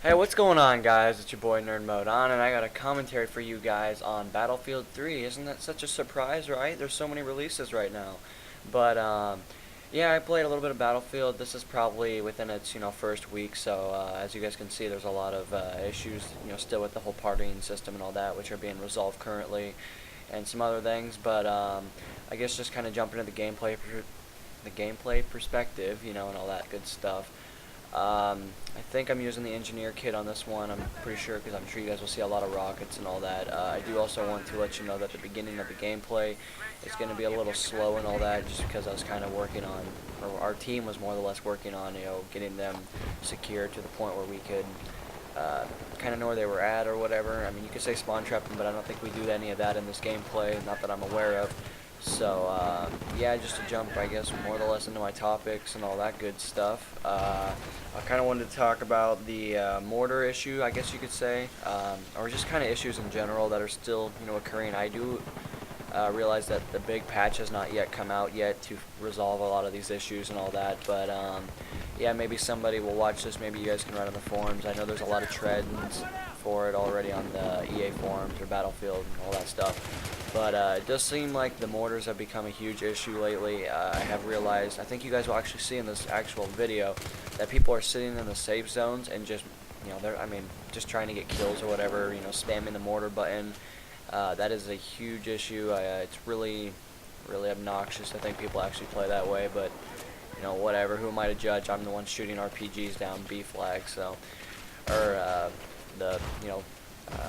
Hey, what's going on, guys? It's your boy Nerd Mode On, and I got a commentary for you guys on Battlefield 3. Isn't that such a surprise, right? There's so many releases right now. But yeah, I played a little bit of Battlefield. This is probably within its first week, so as you guys can see, there's a lot of issues still with the whole partying system and all that, which are being resolved currently, and some other things. But I guess just kind of jumping into the gameplay perspective, and all that good stuff. I think I'm using the engineer kit on this one. I'm pretty sure because I'm sure you guys will see a lot of rockets and all that. I do also want to let you know that the beginning of the gameplay is going to be a little slow and all that, just because I was kind of working on, or our team was more or less working on, getting them secure to the point where we could kind of know where they were at or whatever. I mean, you could say spawn trapping, but I don't think we do any of that in this gameplay, not that I'm aware of. So yeah, just to jump, I guess, more or less into my topics and all that good stuff. I kind of wanted to talk about the mortar issue, I guess you could say, or just kind of issues in general that are still, occurring. I do realize that the big patch has not yet come out yet to resolve a lot of these issues and all that, but yeah, maybe somebody will watch this. Maybe you guys can write on the forums. I know there's a lot of trends for it already on the EA forums or Battlefield and all that stuff. But it does seem like the mortars have become a huge issue lately. I have realized, I think you guys will actually see in this actual video, that people are sitting in the safe zones and just, just trying to get kills or whatever, spamming the mortar button. That is a huge issue. It's really, really obnoxious. I think people actually play that way, but, whatever. Who am I to judge? I'm the one shooting RPGs down B flag, so, or the,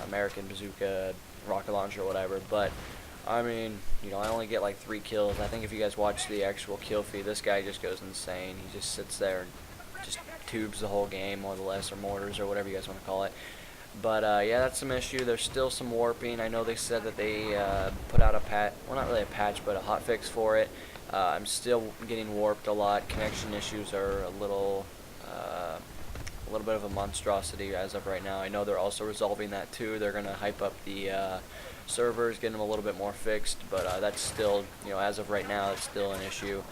American bazooka, rocket launcher, or whatever. But I mean, I only get like 3 kills. I think if you guys watch the actual kill feed, this guy just goes insane. He just sits there and just tubes the whole game, more or less, or mortars, or whatever you guys want to call it. But yeah, that's some issue. There's still some warping. I know they said that they put out a patch, well, not really a patch, but a hotfix for it. I'm still getting warped a lot. Connection issues are a little bit of a monstrosity as of right now. I know they're also resolving that too. They're gonna hype up the servers, get them a little bit more fixed, but that's still, as of right now, it's still an issue.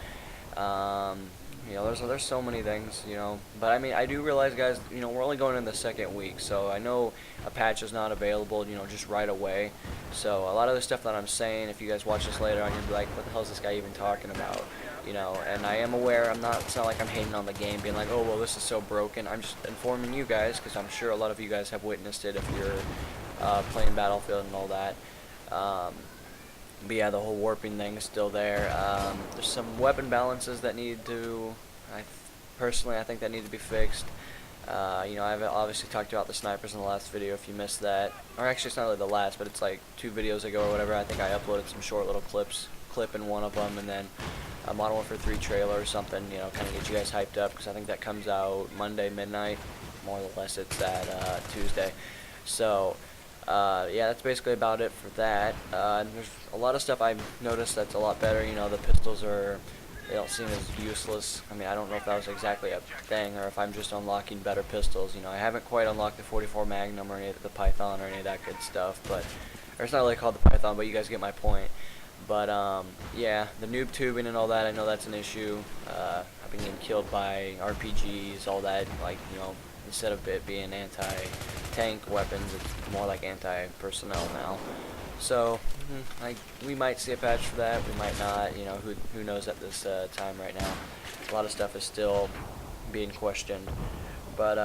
There's so many things, but I mean, I do realize, guys, we're only going in the second week, so I know a patch is not available, just right away. So a lot of the stuff that I'm saying, if you guys watch this later on, you'll be like, what the hell is this guy even talking about? And I am aware, it's not like I'm hating on the game, being like, oh, well, this is so broken. I'm just informing you guys, because I'm sure a lot of you guys have witnessed it if you're playing Battlefield and all that. But yeah, the whole warping thing is still there. There's some weapon balances that need to, personally, I think that need to be fixed. I've obviously talked about the snipers in the last video if you missed that. Or actually, it's not really the last, but it's like 2 videos ago or whatever. I think I uploaded some short little clip in one of them, and then a Modern Warfare 3 trailer or something, kind of get you guys hyped up, because I think that comes out Monday midnight. More or less, it's that Tuesday. So yeah, that's basically about it for that. There's a lot of stuff I've noticed that's a lot better. The pistols they don't seem as useless. I mean, I don't know if that was exactly a thing, or if I'm just unlocking better pistols. I haven't quite unlocked the 44 Magnum or any of the Python or any of that good stuff, but, or it's not really called the Python, but you guys get my point. But yeah, the noob tubing and all that, I know that's an issue. I've been getting killed by RPGs, all that, like, instead of it being anti-tank weapons, it's more like anti-personnel now. So we might see a patch for that, we might not. Who knows at this time right now. A lot of stuff is still being questioned. But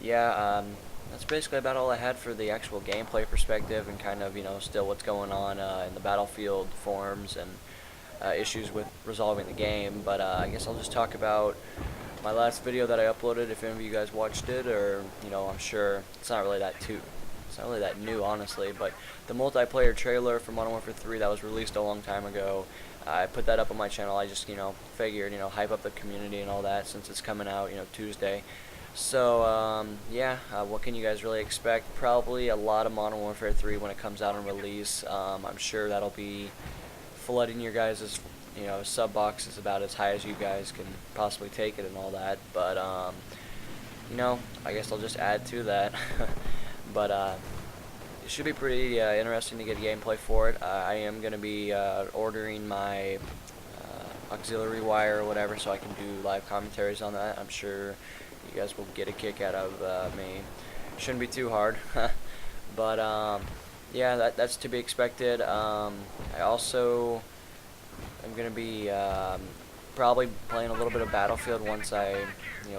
yeah, that's basically about all I had for the actual gameplay perspective, and kind of still what's going on in the Battlefield forums and issues with resolving the game. But I guess I'll just talk about my last video that I uploaded, if any of you guys watched it, or I'm sure it's not really that new, honestly, but the multiplayer trailer for Modern Warfare 3 that was released a long time ago, I put that up on my channel. I just figured hype up the community and all that, since it's coming out Tuesday. So yeah, what can you guys really expect? Probably a lot of Modern Warfare 3 when it comes out on release. I'm sure that'll be flooding your guys' sub boxes about as high as you guys can possibly take it and all that. But I guess I'll just add to that. But it should be pretty interesting to get gameplay for it. I am going to be ordering my auxiliary wire or whatever, so I can do live commentaries on that. I'm sure you guys will get a kick out of me. Shouldn't be too hard, but yeah, that's to be expected. I also am gonna be probably playing a little bit of Battlefield once I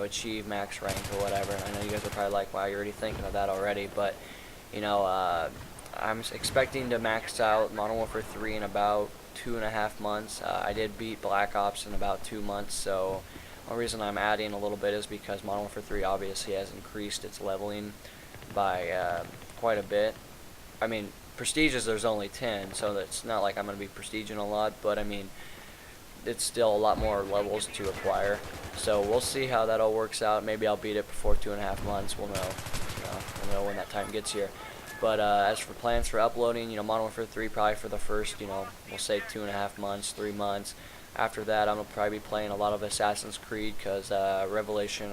achieve max rank or whatever. I know you guys are probably like, wow, you're already thinking of that already, but I'm expecting to max out Modern Warfare 3 in about 2.5 months. I did beat Black Ops in about 2 months, so one reason I'm adding a little bit is because Modern Warfare 3 obviously has increased its leveling by quite a bit. I mean, prestiges there's only 10, so it's not like I'm going to be prestiging a lot, but I mean, it's still a lot more levels to acquire. So we'll see how that all works out. Maybe I'll beat it before 2.5 months. We'll know. We'll know when that time gets here. But as for plans for uploading, Modern Warfare 3 probably for the first, we'll say 2.5 months, 3 months. After that, I'm gonna probably be playing a lot of Assassin's Creed because Revelation,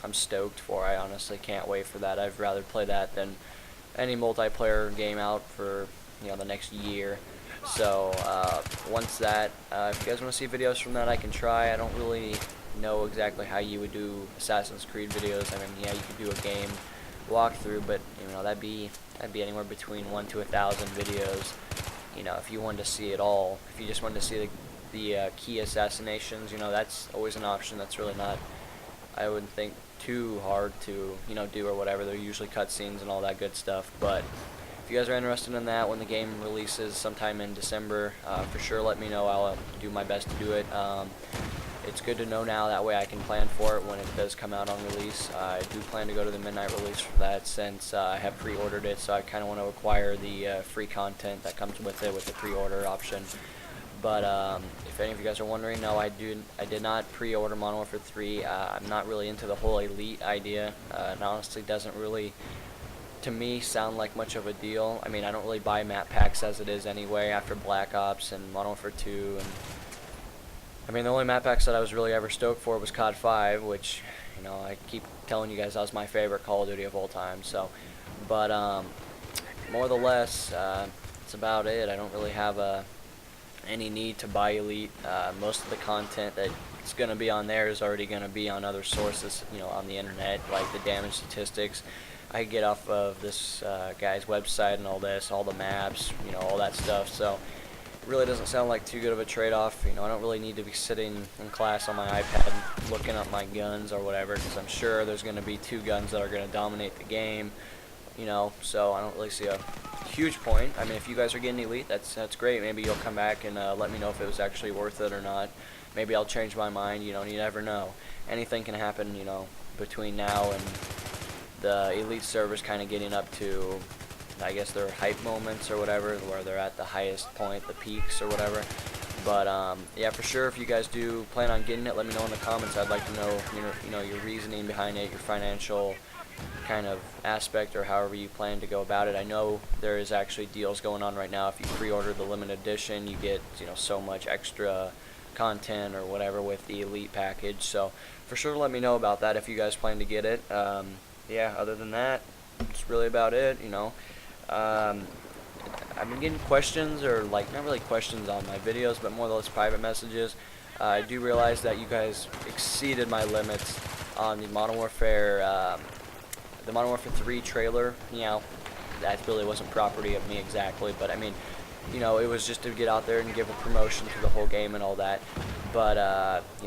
I'm stoked for. I honestly can't wait for that. I'd rather play that than any multiplayer game out for the next year. So once that, if you guys want to see videos from that, I can try. I don't really know exactly how you would do Assassin's Creed videos. I mean, yeah, you could do a game walkthrough, but that'd be anywhere between 1 to 1,000 videos. If you wanted to see it all, if you just wanted to see the key assassinations, that's always an option. That's really not, I wouldn't think, too hard to do or whatever. They're usually cutscenes and all that good stuff. But if you guys are interested in that when the game releases sometime in December, for sure let me know. I'll do my best to do it. It's good to know now, that way I can plan for it when it does come out on release. I do plan to go to the midnight release for that since I have pre-ordered it, so I kind of want to acquire the free content that comes with it with the pre-order option. But if any of you guys are wondering, no, I did not pre-order Modern Warfare 3. I'm not really into the whole elite idea. It honestly doesn't really, to me, sound like much of a deal. I mean, I don't really buy map packs as it is anyway after Black Ops and Modern Warfare 2. And I mean, the only map packs that I was really ever stoked for was COD 5, which, I keep telling you guys that was my favorite Call of Duty of all time. So, but more or less, that's about it. I don't really have any need to buy Elite. Most of the content that's going to be on there is already going to be on other sources, on the internet, like the damage statistics. I get off of this guy's website and all this, all the maps, all that stuff. So it really doesn't sound like too good of a trade-off. I don't really need to be sitting in class on my iPad looking up my guns or whatever, because I'm sure there's going to be 2 guns that are going to dominate the game. So I don't really see a huge point. I mean, if you guys are getting Elite, that's great. Maybe you'll come back and let me know if it was actually worth it or not. Maybe I'll change my mind. You never know. Anything can happen, between now and the Elite servers kind of getting up to, I guess, their hype moments or whatever, where they're at the highest point, the peaks or whatever. But yeah, for sure, if you guys do plan on getting it, let me know in the comments. I'd like to know your reasoning behind it, your financial kind of aspect, or however you plan to go about it. I know there is actually deals going on right now. If you pre-order the limited edition, you get so much extra content or whatever with the Elite package. So for sure, let me know about that if you guys plan to get it. Yeah, other than that, it's really about it. I've been getting questions, or like not really questions on my videos, but more or less private messages. I do realize that you guys exceeded my limits on the Modern Warfare 3 trailer. That really wasn't property of me exactly, but I mean, it was just to get out there and give a promotion to the whole game and all that. But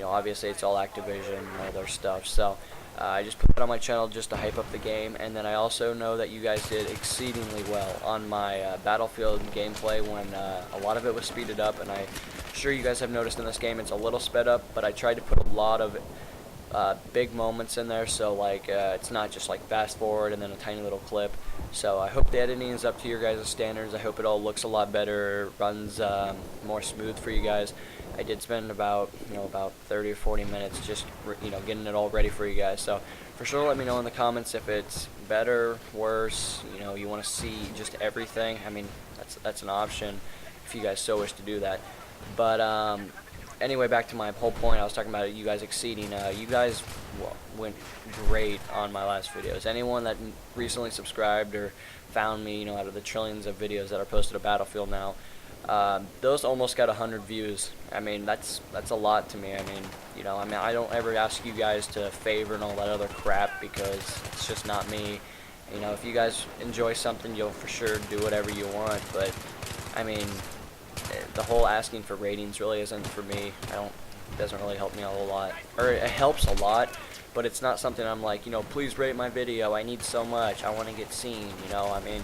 obviously it's all Activision and all their stuff, so I just put that on my channel just to hype up the game. And then I also know that you guys did exceedingly well on my Battlefield gameplay when a lot of it was speeded up, and I'm sure you guys have noticed in this game it's a little sped up, but I tried to put a lot of big moments in there, so like it's not just like fast forward and then a tiny little clip. So I hope the editing is up to your guys' standards. I hope it all looks a lot better, runs more smooth for you guys. I did spend about 30 or 40 minutes just getting it all ready for you guys. So for sure, let me know in the comments if it's better, worse. You want to see just everything. I mean, that's an option if you guys so wish to do that. But anyway, back to my whole point. I was talking about you guys exceeding. You guys went great on my last videos. Anyone that recently subscribed or found me, out of the trillions of videos that are posted of Battlefield now, Those almost got 100 views. I mean, that's a lot to me. I mean, I don't ever ask you guys to favor and all that other crap because it's just not me. If you guys enjoy something, you'll for sure do whatever you want. But I mean, the whole asking for ratings really isn't for me. It doesn't really help me a whole lot, or it helps a lot, but it's not something I'm like, please rate my video. I need so much. I want to get seen. I mean,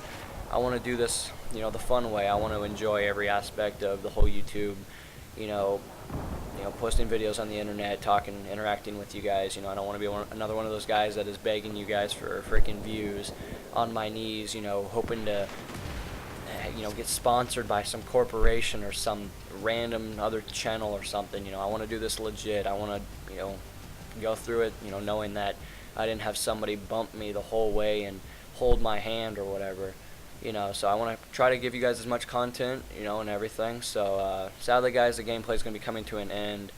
I want to do this, the fun way. I want to enjoy every aspect of the whole YouTube, you know, posting videos on the internet, talking, interacting with you guys. I don't want to be another one of those guys that is begging you guys for freaking views on my knees, hoping to, get sponsored by some corporation or some random other channel or something. I want to do this legit. I want to, go through it, knowing that I didn't have somebody bump me the whole way and hold my hand or whatever. So I want to try to give you guys as much content, and everything. So sadly, guys, the gameplay is going to be coming to an end.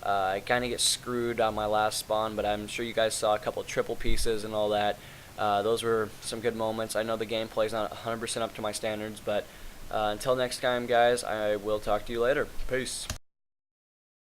I kind of get screwed on my last spawn, but I'm sure you guys saw a couple triple pieces and all that. Those were some good moments. I know the gameplay is not 100% up to my standards, but until next time, guys, I will talk to you later. Peace.